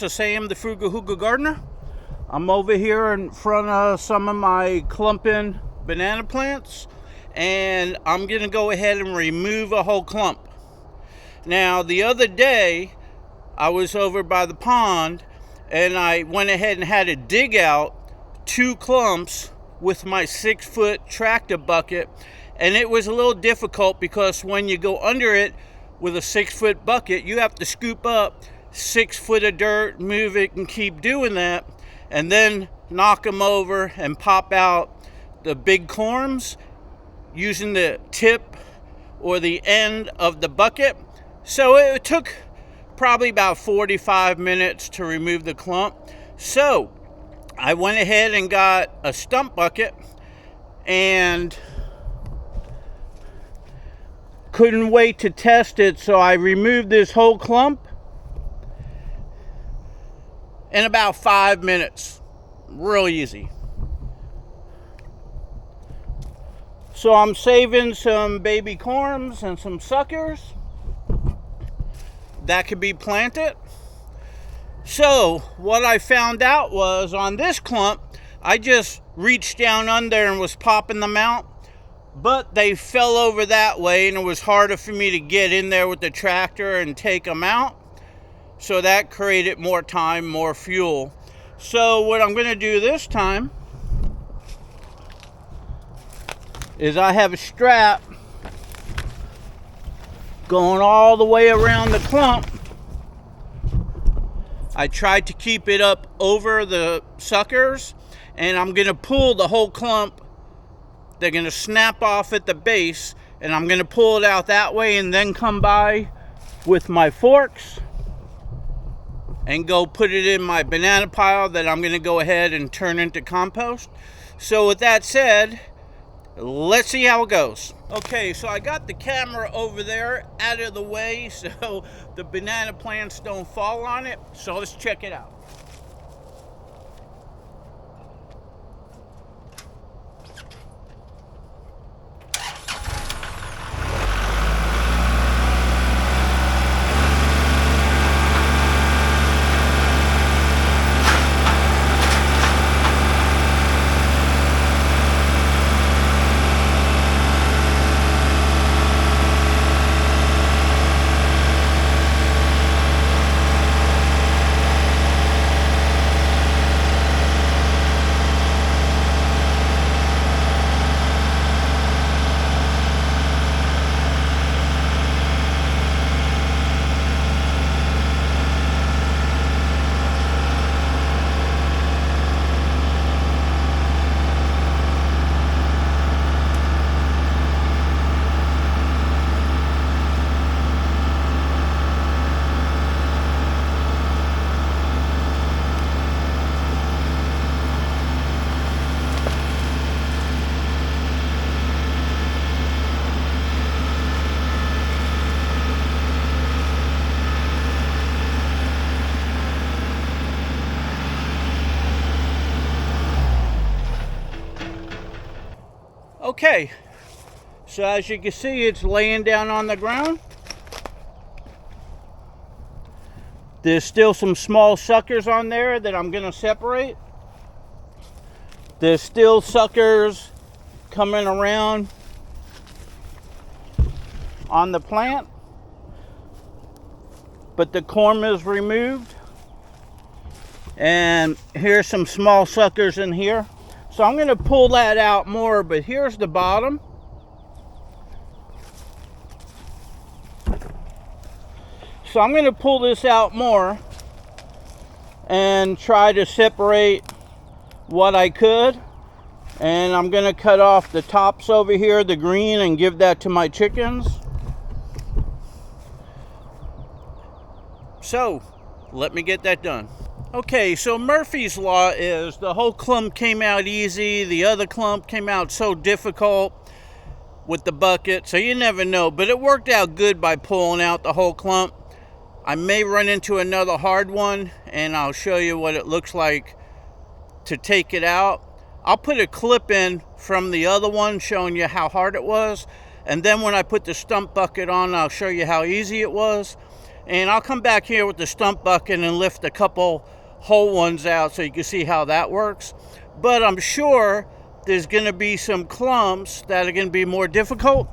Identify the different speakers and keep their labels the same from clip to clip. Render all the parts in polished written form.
Speaker 1: Texas A&M, the Frugal Hugel gardener. I'm over here in front of some of my clumping banana plants, and I'm gonna go ahead and remove a whole clump. Now, the other day, I was over by the pond, and I went ahead and had to dig out 2 clumps with my 6-foot tractor bucket, and it was a little difficult because when you go under it with a 6-foot bucket, you have to scoop up 6 foot of dirt, move it, and keep doing that, and then knock them over and pop out the big corms using the tip or the end of the bucket. So it took probably about 45 minutes to remove the clump. So I went ahead and got a stump bucket and couldn't wait to test it, so I removed this whole clump in about 5 minutes. Real easy. So I'm saving some baby corms and some suckers that could be planted. So what I found out was on this clump, I just reached down under and was popping them out, but they fell over that way and it was harder for me to get in there with the tractor and take them out. So that created more time, more fuel. So what I'm gonna do this time is I have a strap going all the way around the clump. I tried to keep it up over the suckers, and I'm gonna pull the whole clump. They're gonna snap off at the base, and I'm gonna pull it out that way and then come by with my forks and go put it in my banana pile that I'm gonna go ahead and turn into compost. So with that said, let's see how it goes. Okay, so I got the camera over there out of the way so the banana plants don't fall on it. So let's check it out. Okay, so as you can see, it's laying down on the ground. There's still some small suckers on there that I'm gonna separate. There's still suckers coming around on the plant, but the corm is removed. And here's some small suckers in here. So I'm going to pull that out more, but here's the bottom. So I'm going to pull this out more and try to separate what I could. And I'm going to cut off the tops over here, the green, and give that to my chickens. So let me get that done. Okay, so Murphy's Law is the whole clump came out easy, the other clump came out so difficult with the bucket, so you never know, but it worked out good by pulling out the whole clump. I may run into another hard one, and I'll show you what it looks like to take it out. I'll put a clip in from the other one showing you how hard it was, and then when I put the stump bucket on, I'll show you how easy it was. And I'll come back here with the stump bucket and lift a couple whole ones out so you can see how that works. But I'm sure there's going to be some clumps that are going to be more difficult.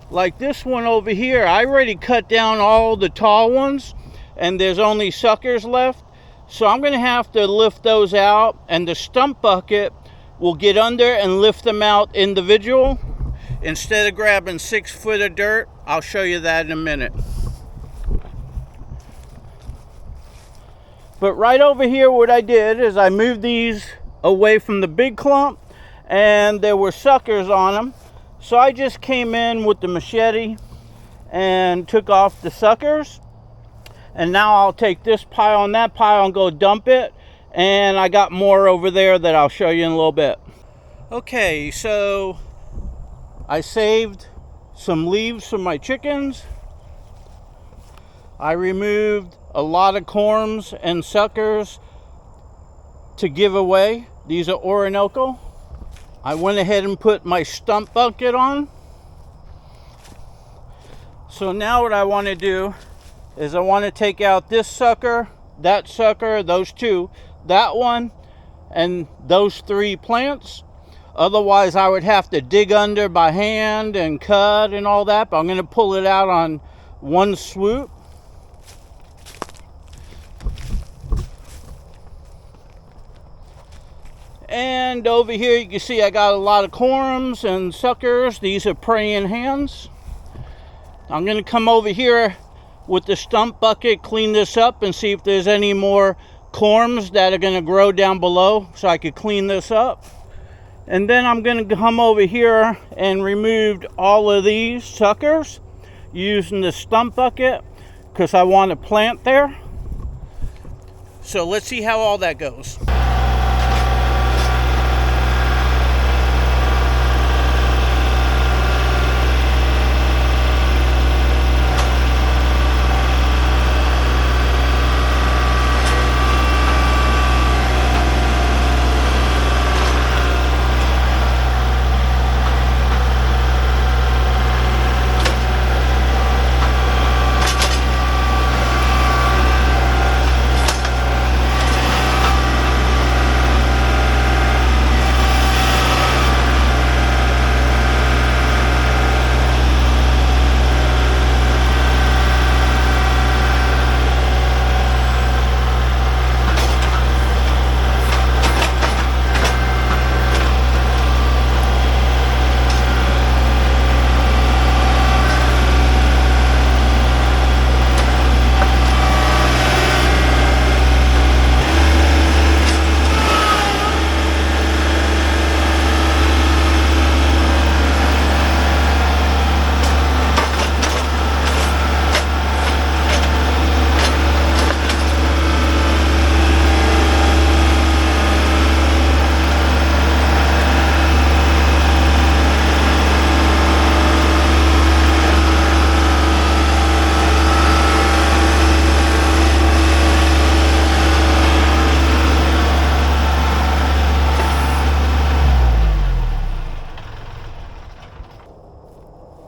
Speaker 1: Like this one over here, I already cut down all the tall ones and there's only suckers left. So I'm going to have to lift those out, and the stump bucket will get under and lift them out individual instead of grabbing 6 foot of dirt. I'll show you that in a minute. But right over here, what I did is I moved these away from the big clump, and there were suckers on them. So I just came in with the machete and took off the suckers. And now I'll take this pile and that pile and go dump it. And I got more over there that I'll show you in a little bit. Okay, so I saved some leaves from my chickens. I removed a lot of corms and suckers to give away. These are Orinoco. I went ahead and put my stump bucket on. So now what I want to do is I want to take out this sucker, that sucker, those two, that one, and those 3 plants. Otherwise I would have to dig under by hand and cut and all that, but I'm going to pull it out on one swoop. And over here you can see I got a lot of corms and suckers. These are praying hands. I'm going to come over here with the stump bucket, clean this up and see if there's any more corms that are going to grow down below so I could clean this up. And then I'm going to come over here and remove all of these suckers using the stump bucket because I want to plant there. So let's see how all that goes.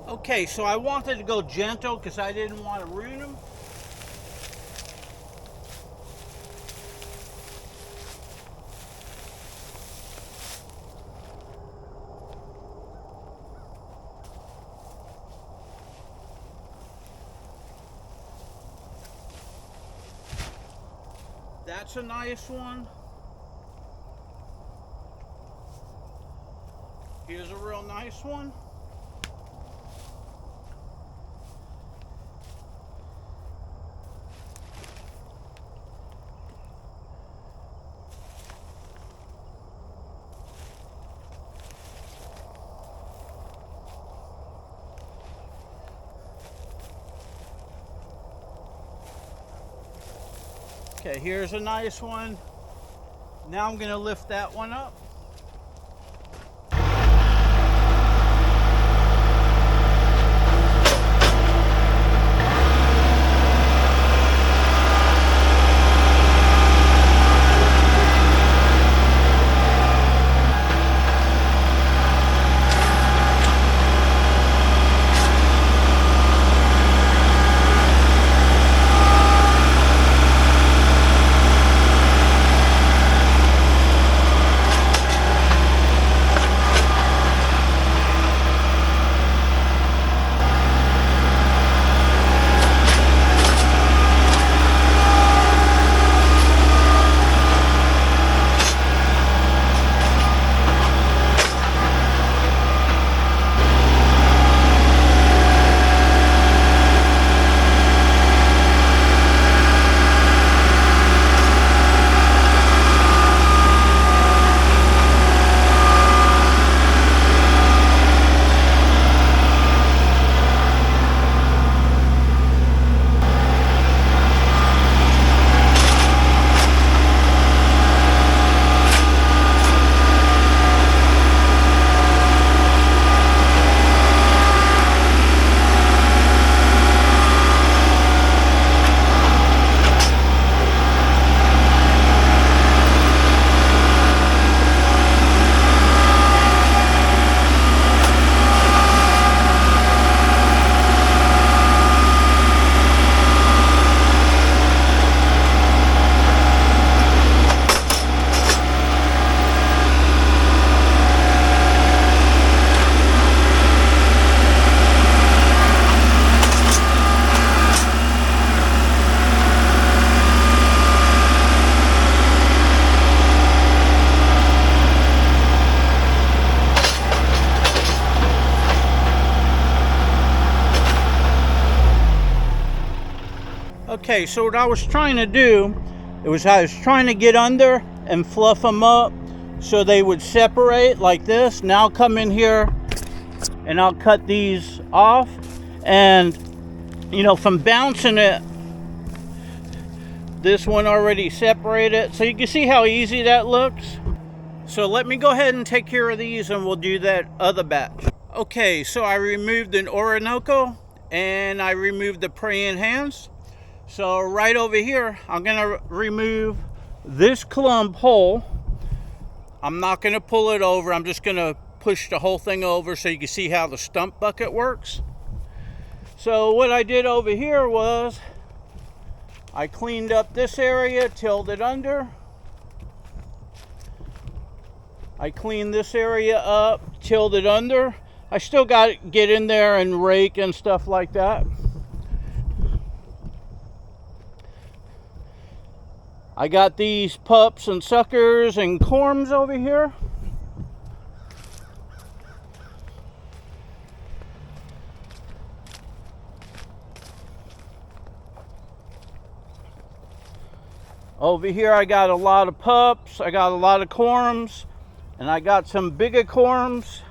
Speaker 1: Okay, so I wanted to go gentle because I didn't want to ruin them. That's a nice one. Here's a real nice one. Okay, here's a nice one. Now I'm going to lift that one up. Okay, so what I was trying to do, I was trying to get under and fluff them up so they would separate like this. Now I'll come in here and I'll cut these off, and you know, from bouncing it, this one already separated, so you can see how easy that looks. So let me go ahead and take care of these and we'll do that other batch. Okay, so I removed an Orinoco and I removed the praying hands. So right over here, I'm gonna remove this clump whole. I'm not gonna pull it over, I'm just gonna push the whole thing over so you can see how the stump bucket works. So what I did over here was I cleaned up this area, tilled it under. I cleaned this area up, tilled it under. I still got to get in there and rake and stuff like that. I got these pups and suckers and corms over here. Over here I got a lot of pups, I got a lot of corms, and I got some bigger corms.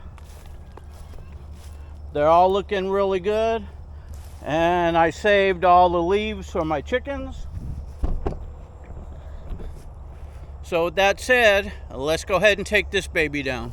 Speaker 1: They're all looking really good. And I saved all the leaves for my chickens. So with that said, let's go ahead and take this baby down.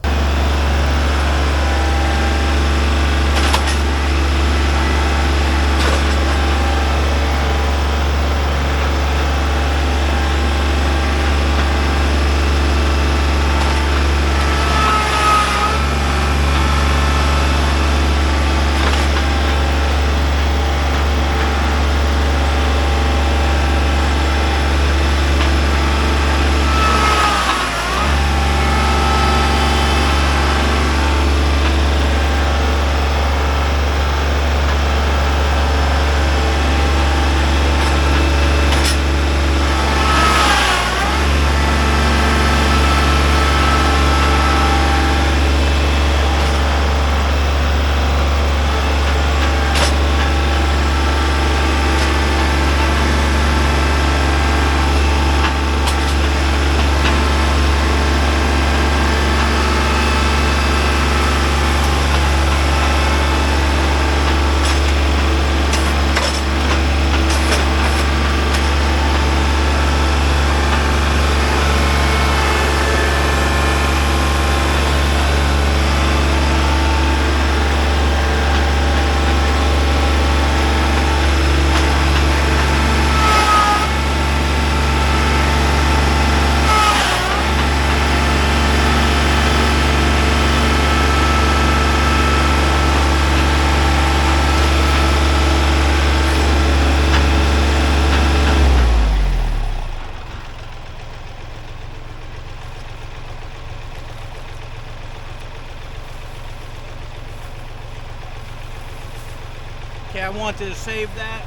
Speaker 1: Okay, I wanted to save that.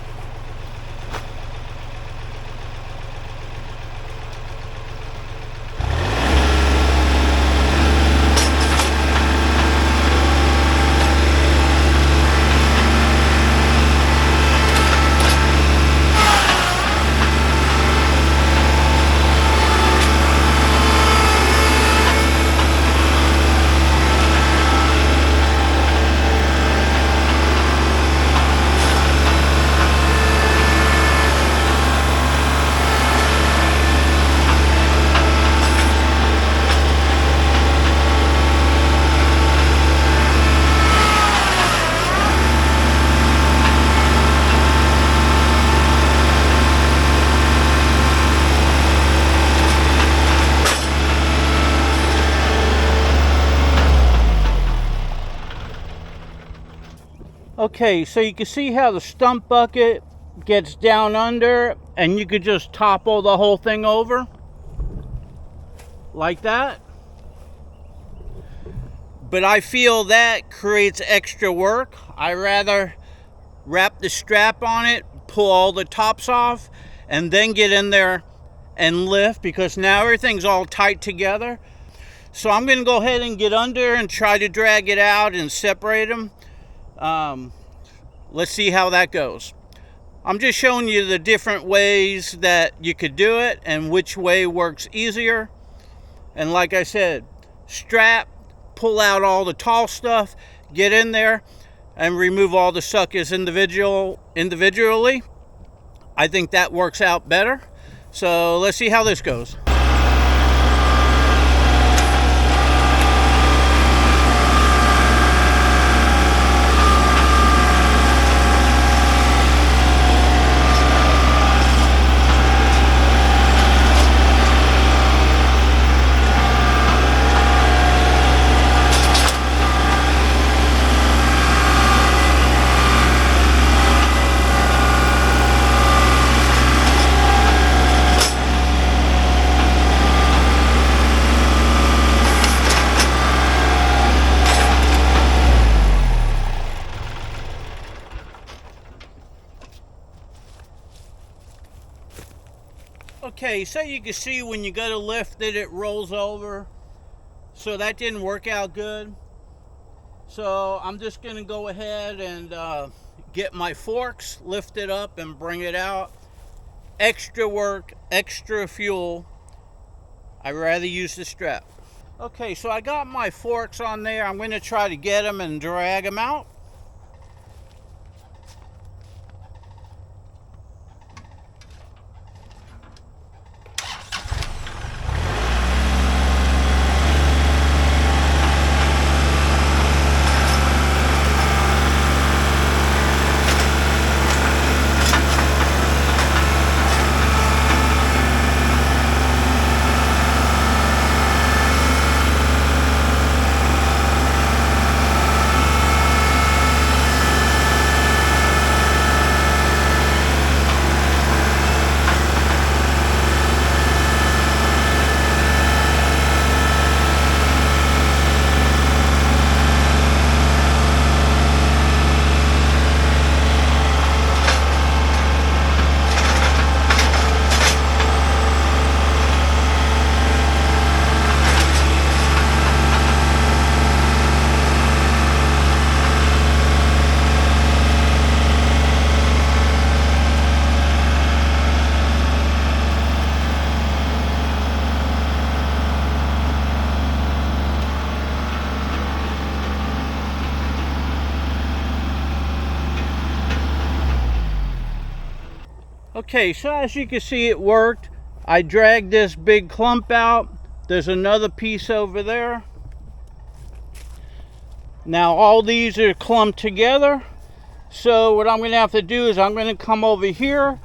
Speaker 1: Okay, so you can see how the stump bucket gets down under, and you could just topple the whole thing over like that. But I feel that creates extra work. I rather wrap the strap on it, pull all the tops off, and then get in there and lift, because now everything's all tight together. So I'm going to go ahead and get under and try to drag it out and separate them. Let's see how that goes. I'm just showing you the different ways that you could do it and which way works easier. And like I said, strap, pull out all the tall stuff, get in there and remove all the suckers individually. I think that works out better. So let's see how this goes. Okay, so you can see when you go to lift it, it rolls over. So that didn't work out good. So I'm just gonna go ahead and get my forks, lift it up and bring it out. Extra work, extra fuel. I'd rather use the strap. Okay, so I got my forks on there. I'm gonna try to get them and drag them out. Okay, so as you can see, it worked. I dragged this big clump out. There's another piece over there. Now all these are clumped together. So what I'm going to have to do is I'm going to come over here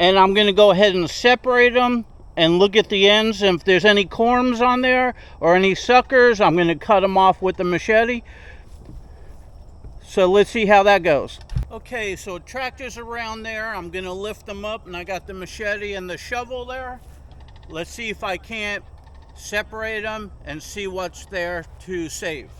Speaker 1: and I'm going to go ahead and separate them and look at the ends. And if there's any corms on there or any suckers, I'm going to cut them off with the machete. So let's see how that goes. Okay, so tractors around there. I'm gonna lift them up and I got the machete and the shovel there. Let's see if I can't separate them and see what's there to save.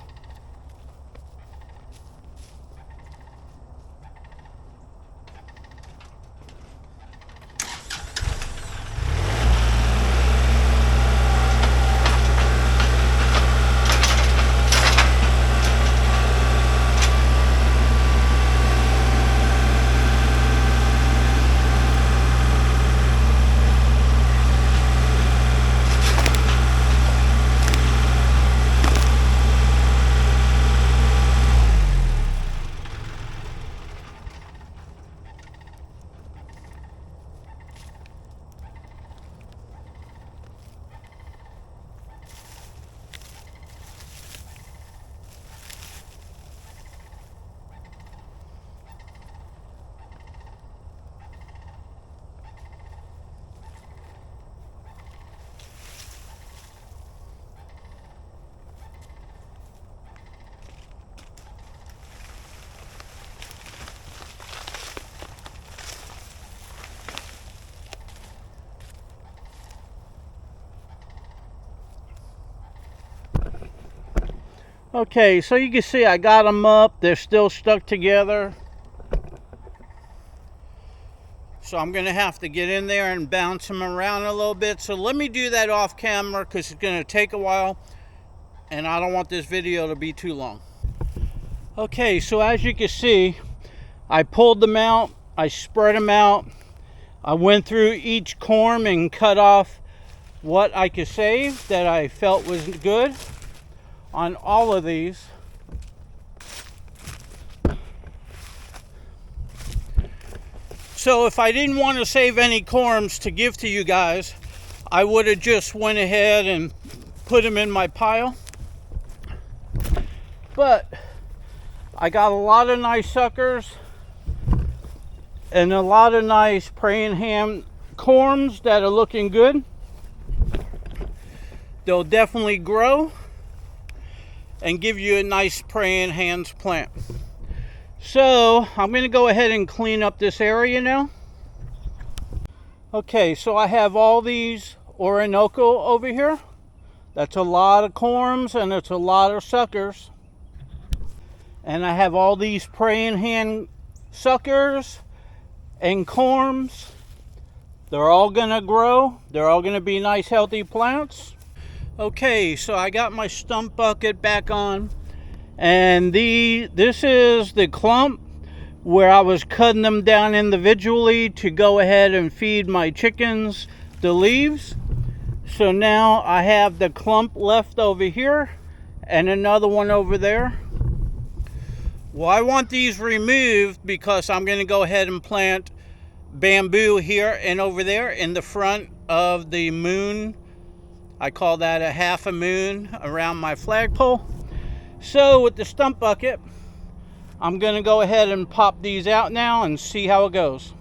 Speaker 1: Okay, so you can see I got them up. They're still stuck together. So I'm going to have to get in there and bounce them around a little bit. So let me do that off camera because it's going to take a while. And I don't want this video to be too long. Okay, so as you can see, I pulled them out. I spread them out. I went through each corm and cut off what I could save that I felt was good on all of these. So if I didn't want to save any corms to give to you guys, I would have just went ahead and put them in my pile. But I got a lot of nice suckers and a lot of nice praying ham corms that are looking good. They'll definitely grow and give you a nice praying hands plant. So I'm going to go ahead and clean up this area now. Okay, so I have all these Orinoco over here. That's a lot of corms and it's a lot of suckers. And I have all these praying hand suckers and corms. They're all going to grow. They're all going to be nice healthy plants. Okay, so I got my stump bucket back on. And this is the clump where I was cutting them down individually to go ahead and feed my chickens the leaves. So now I have the clump left over here and another one over there. Well, I want these removed because I'm going to go ahead and plant bamboo here and over there in the front of the moon. I call that a half a moon around my flagpole. So with the stump bucket, I'm going to go ahead and pop these out now and see how it goes.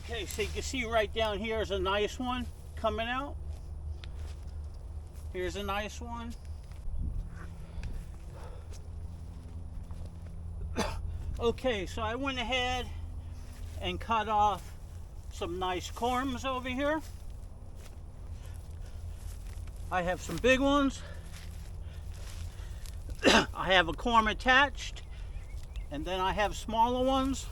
Speaker 1: Okay, so you can see right down here is a nice one coming out. Here's a nice one. Okay, so I went ahead and cut off some nice corms over here. I have some big ones. I have a corm attached, and then I have smaller ones.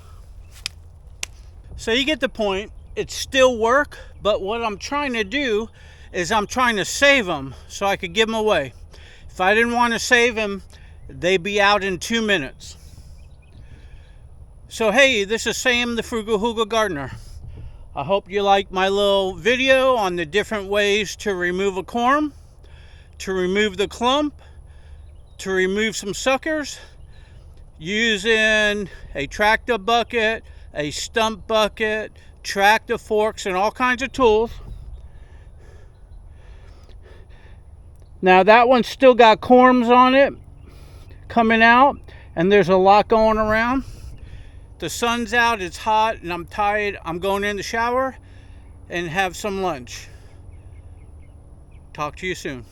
Speaker 1: So you get the point. It's still work, but what I'm trying to do is I'm trying to save them so I could give them away. If I didn't want to save them, they'd be out in 2 minutes. So hey, this is Sam the Frugal Hugel Gardener. I hope you like my little video on the different ways to remove a corm, to remove the clump, to remove some suckers using a tractor bucket, a stump bucket, tractor forks, and all kinds of tools. Now that one's still got corms on it coming out, and there's a lot going around. The sun's out, it's hot, and I'm tired. I'm going in the shower and have some lunch. Talk to you soon.